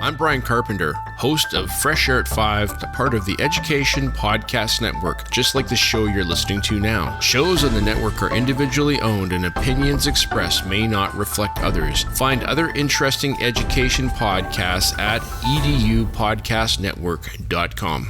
I'm Brian Carpenter, host of Fresh Air at 5, a part of the Education Podcast Network, just like the show you're listening to now. Shows on the network are individually owned and opinions expressed may not reflect others. Find other interesting education podcasts at edupodcastnetwork.com.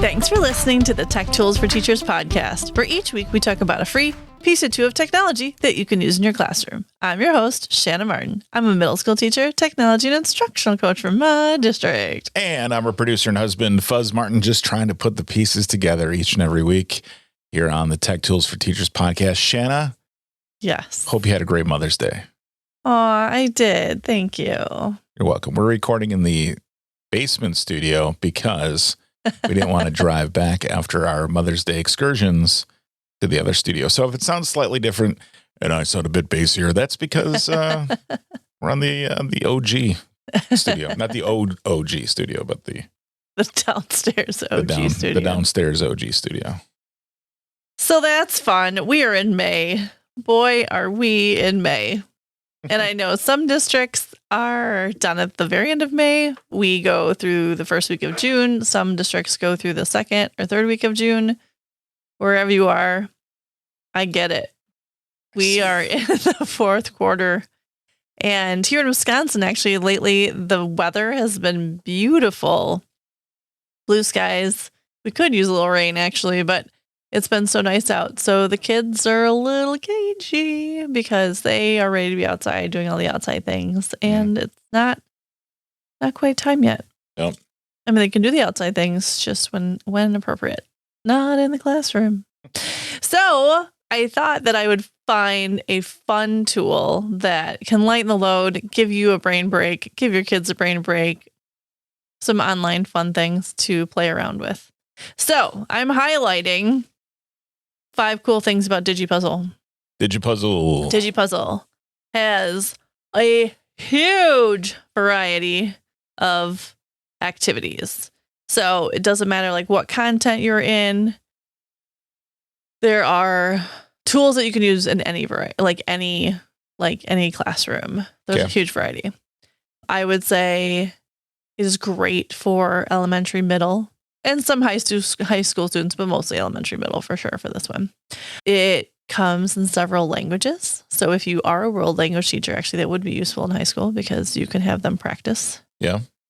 Thanks for listening to the Tech Tools for Teachers podcast, where each week we talk about a free piece or two of technology that you can use in your classroom. I'm your host, Shanna Martin. I'm a middle school teacher, technology and instructional coach from my district. And I'm a producer and husband, Fuzz Martin, just trying to put the pieces together each and every week here on the Tech Tools for Teachers podcast. Shanna? Yes. Hope you had a great Mother's Day. Oh, I did. Thank you. You're welcome. We're recording in the basement studio because we didn't want to drive back after our Mother's Day excursions to the other studio. So if it sounds slightly different and I sound a bit bassier, that's because we're on the OG studio. Not the old OG studio, but the downstairs OG studio. The downstairs OG studio. So that's fun. We are in May. Boy, are we in May. And I know some districts are done at the very end of May. We go through the first week of June. Some districts go through the second or third week of June. Wherever you are, I get it. We are in the fourth quarter. And here in Wisconsin, actually, lately, the weather has been beautiful. Blue skies. We could use a little rain, actually, but it's been so nice out. So the kids are a little cagey because they are ready to be outside doing all the outside things. And it's not quite time yet. Yep. I mean, they can do the outside things just when appropriate, not in the classroom. So I thought that I would find a fun tool that can lighten the load, give you a brain break, give your kids a brain break, some online fun things to play around with. So I'm highlighting 5 cool things about Digipuzzle. Digipuzzle has a huge variety of activities. So it doesn't matter like what content you're in. There are tools that you can use in any variety, like any classroom. There's a huge variety. I would say it is great for elementary, middle, and some high school students, but mostly elementary, middle for sure for this one. It comes in several languages. So if you are a world language teacher, actually, that would be useful in high school because you can have them practice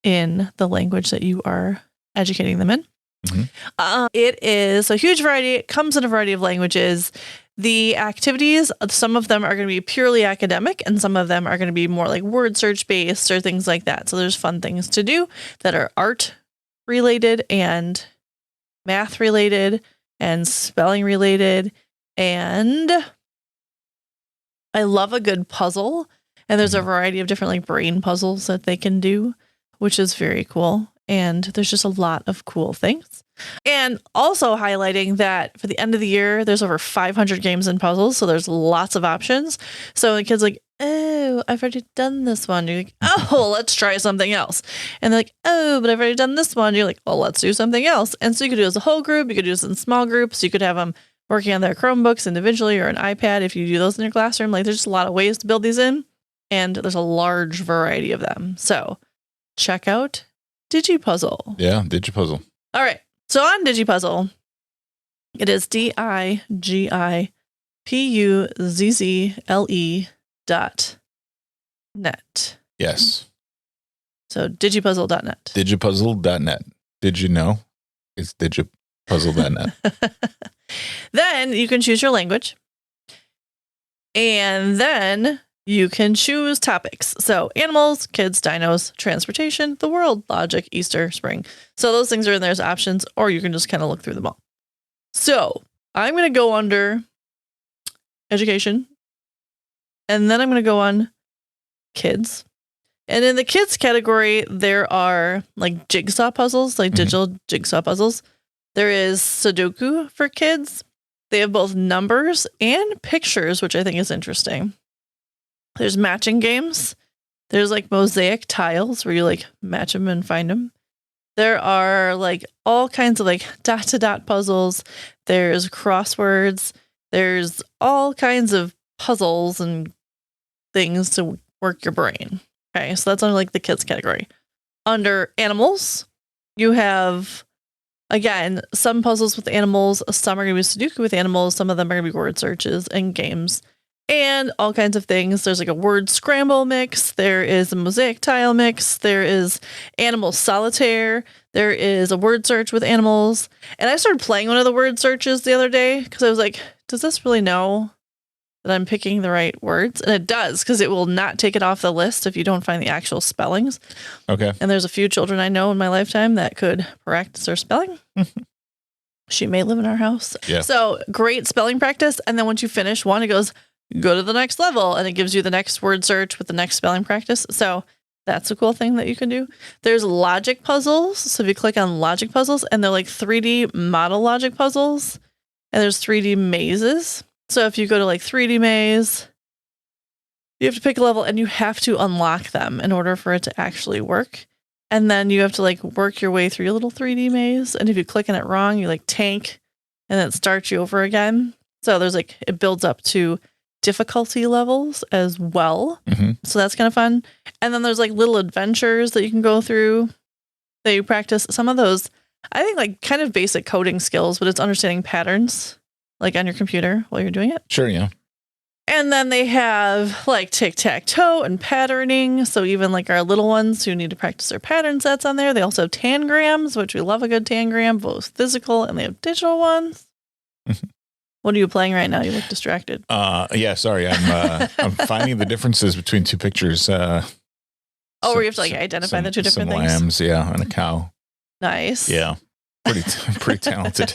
in the language that you are educating them in. Mm-hmm. It is a huge variety. It comes in a variety of languages. The activities, some of them are going to be purely academic and some of them are going to be more like word search based or things like that. So there's fun things to do that are art related and math related and spelling related. And I love a good puzzle. And there's a variety of different like brain puzzles that they can do, which is very cool. And there's just a lot of cool things. And also highlighting that for the end of the year, there's over 500 games and puzzles. So there's lots of options. So the kid's like, oh, I've already done this one. You're like, oh, let's try something else. And they're like, oh, but I've already done this one. You're like, well, let's do something else. And so you could do it as a whole group. You could do this in small groups. You could have them working on their Chromebooks individually or an iPad if you do those in your classroom. Like there's just a lot of ways to build these in. And there's a large variety of them. So check out Digipuzzle. Yeah, Digipuzzle. All right. So on Digipuzzle, it is DIGIPUZZLE.net. Yes. So digipuzzle.net. Digipuzzle.net. Did you know? It's digipuzzle.net. Then you can choose your language. And then you can choose topics. So animals, kids, dinos, transportation, the world, logic, Easter, spring. So those things are in there as options, or you can just kind of look through them all. So I'm going to go under education, and then I'm going to go on kids. And in the kids category, there are like jigsaw puzzles, like digital jigsaw puzzles. There is Sudoku for kids. They have both numbers and pictures, which I think is interesting. There's matching games. There's like mosaic tiles where you like match them and find them. There are like all kinds of like dot to dot puzzles. There's crosswords. There's all kinds of puzzles and things to work your brain. Okay, so that's under like the kids category. Under animals, you have, again, some puzzles with animals. Some are going to be Sudoku with animals. Some of them are going to be word searches and games and all kinds of things. There's like a word scramble mix. There is a mosaic tile mix. There is animal solitaire. There is a word search with animals. And I started playing one of the word searches the other day because I was like, does this really know that I'm picking the right words? And it does, because it will not take it off the list if you don't find the actual spellings. Okay. And there's a few children I know in my lifetime that could practice their spelling. She may live in our house. Yeah. So great spelling practice. And then once you finish one, it goes, go to the next level. And it gives you the next word search with the next spelling practice. So that's a cool thing that you can do. There's logic puzzles. So if you click on logic puzzles, and they're like 3D model logic puzzles, and there's 3D mazes. So if you go to like 3D maze, you have to pick a level and you have to unlock them in order for it to actually work. And then you have to like work your way through your little 3D maze. And if you click on it wrong, you like tank and then it starts you over again. So there's like, it builds up to difficulty levels as well. Mm-hmm. So that's kind of fun. And then there's like little adventures that you can go through that you practice. Some of those, I think, like kind of basic coding skills, but it's understanding patterns like on your computer while you're doing it. Sure, yeah. And then they have like tic-tac-toe and patterning. So even like our little ones who need to practice their pattern sets on there. They also have tangrams, which we love a good tangram, both physical and they have digital ones. What are you playing right now? You look distracted. Yeah, sorry. I'm finding the differences between two pictures. Where you have to like identify the two different some things. Lambs, yeah, and a cow. Nice. Yeah. Pretty talented.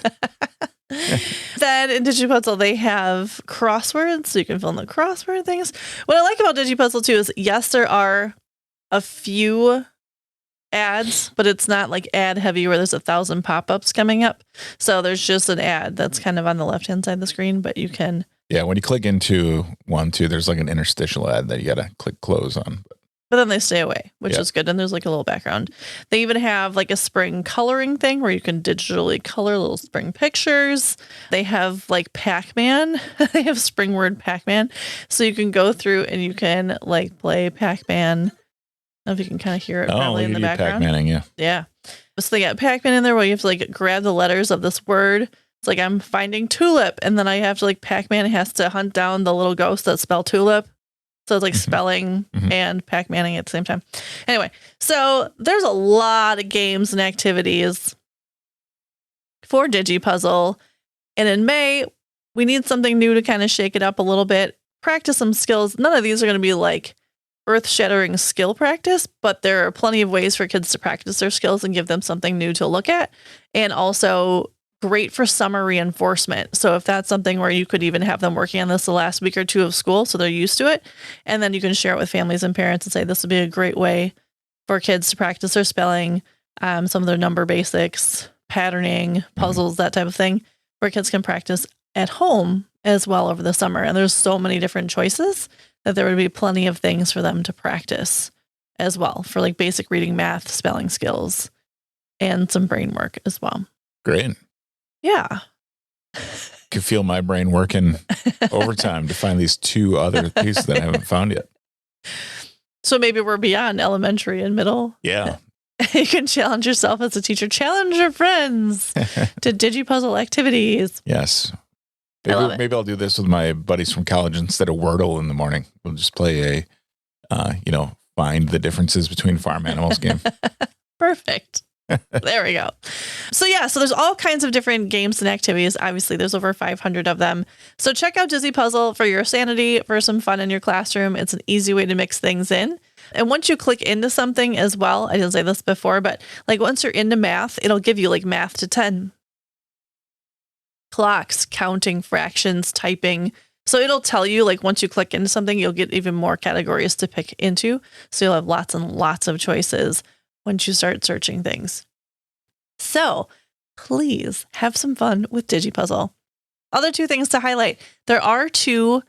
Then in Digipuzzle, they have crosswords, so you can fill in the crossword things. What I like about Digipuzzle too is, yes, there are a few ads, but it's not like ad heavy where there's 1,000 pop-ups coming up. So there's just an ad that's kind of on the left-hand side of the screen, but you can... Yeah, when you click into one, too, there's like an interstitial ad that you got to click close on. But then they stay away, which Yeah. is good. And there's like a little background. They even have like a spring coloring thing where you can digitally color little spring pictures. They have like Pac-Man. They have spring word Pac-Man. So you can go through and you can like play Pac-Man. I don't know if you can kind of hear it probably in the background. Pac-Maning, yeah. Yeah. So they got Pac-Man in there where you have to like grab the letters of this word. It's like I'm finding tulip. And then I have to like Pac-Man has to hunt down the little ghosts that spell tulip. So it's like spelling and Pac-Maning at the same time. Anyway, so there's a lot of games and activities for Digipuzzle. And in May, we need something new to kind of shake it up a little bit, practice some skills. None of these are going to be like earth-shattering skill practice, but there are plenty of ways for kids to practice their skills and give them something new to look at. And also great for summer reinforcement. So if that's something where you could even have them working on this the last week or two of school, so they're used to it, and then you can share it with families and parents and say, this would be a great way for kids to practice their spelling, some of their number basics, patterning, puzzles, that type of thing, where kids can practice at home as well over the summer. And there's so many different choices that there would be plenty of things for them to practice as well for like basic reading, math, spelling skills, and some brain work as well. Great. Yeah. Could feel my brain working overtime to find these two other pieces that I haven't found yet. So maybe we're beyond elementary and middle. Yeah. You can challenge yourself as a teacher. Challenge your friends to Digipuzzle activities. Yes. Maybe I'll do this with my buddies from college instead of Wordle in the morning. We'll just play find the differences between farm animals game. Perfect. There we go. So there's all kinds of different games and activities. Obviously, there's over 500 of them. So check out Digipuzzle for your sanity, for some fun in your classroom. It's an easy way to mix things in. And once you click into something as well, I didn't say this before, but like once you're into math, it'll give you like math to 10. Clocks, counting, fractions, typing. So it'll tell you like once you click into something, you'll get even more categories to pick into. So you'll have lots and lots of choices once you start searching things. So please have some fun with Digipuzzle. Other two things to highlight. There are 2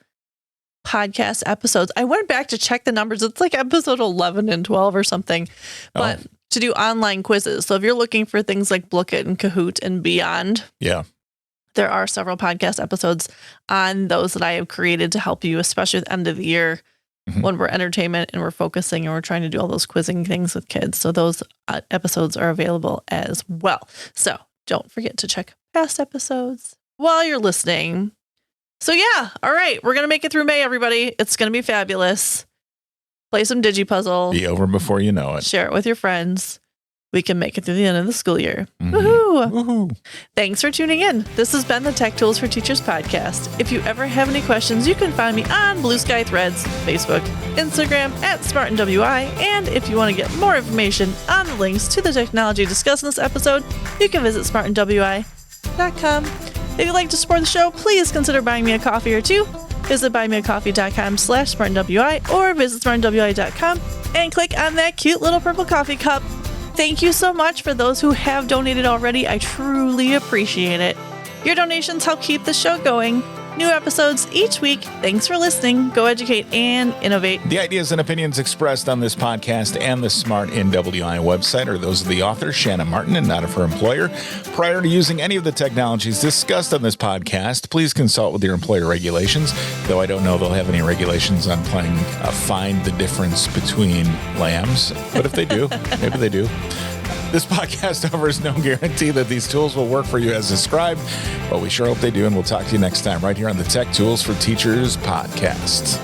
podcast episodes. I went back to check the numbers. It's like episode 11 and 12 or something. But to do online quizzes. So if you're looking for things like Blooket and Kahoot and beyond, there are several podcast episodes on those that I have created to help you, especially at the end of the year when we're entertainment and we're focusing and we're trying to do all those quizzing things with kids. So those episodes are available as well. So don't forget to check past episodes while you're listening. So yeah, all right, we're going to make it through May, everybody. It's going to be fabulous. Play some Digipuzzle. Be over before you know it. Share it with your friends. We can make it through the end of the school year. Woohoo! Woohoo! Thanks for tuning in. This has been the Tech Tools for Teachers podcast. If you ever have any questions, you can find me on Blue Sky Threads, Facebook, Instagram @SmartinWI. And if you want to get more information on the links to the technology discussed in this episode, you can visit smartandwi.com. If you'd like to support the show, please consider buying me a coffee or two. Visit buymeacoffee.com/smartandwi or visit smartandwi.com and click on that cute little purple coffee cup. Thank you so much for those who have donated already. I truly appreciate it. Your donations help keep the show going. New episodes each week. Thanks for listening. Go educate and innovate. The ideas and opinions expressed on this podcast and the Smart NWI website are those of the author, Shannon Martin, and not of her employer. Prior to using any of the technologies discussed on this podcast, please consult with your employer regulations, though I don't know they'll have any regulations on playing Find the Difference Between Lambs. But if they do, maybe they do. This podcast offers no guarantee that these tools will work for you as described, but we sure hope they do, and we'll talk to you next time right here on the Tech Tools for Teachers podcast.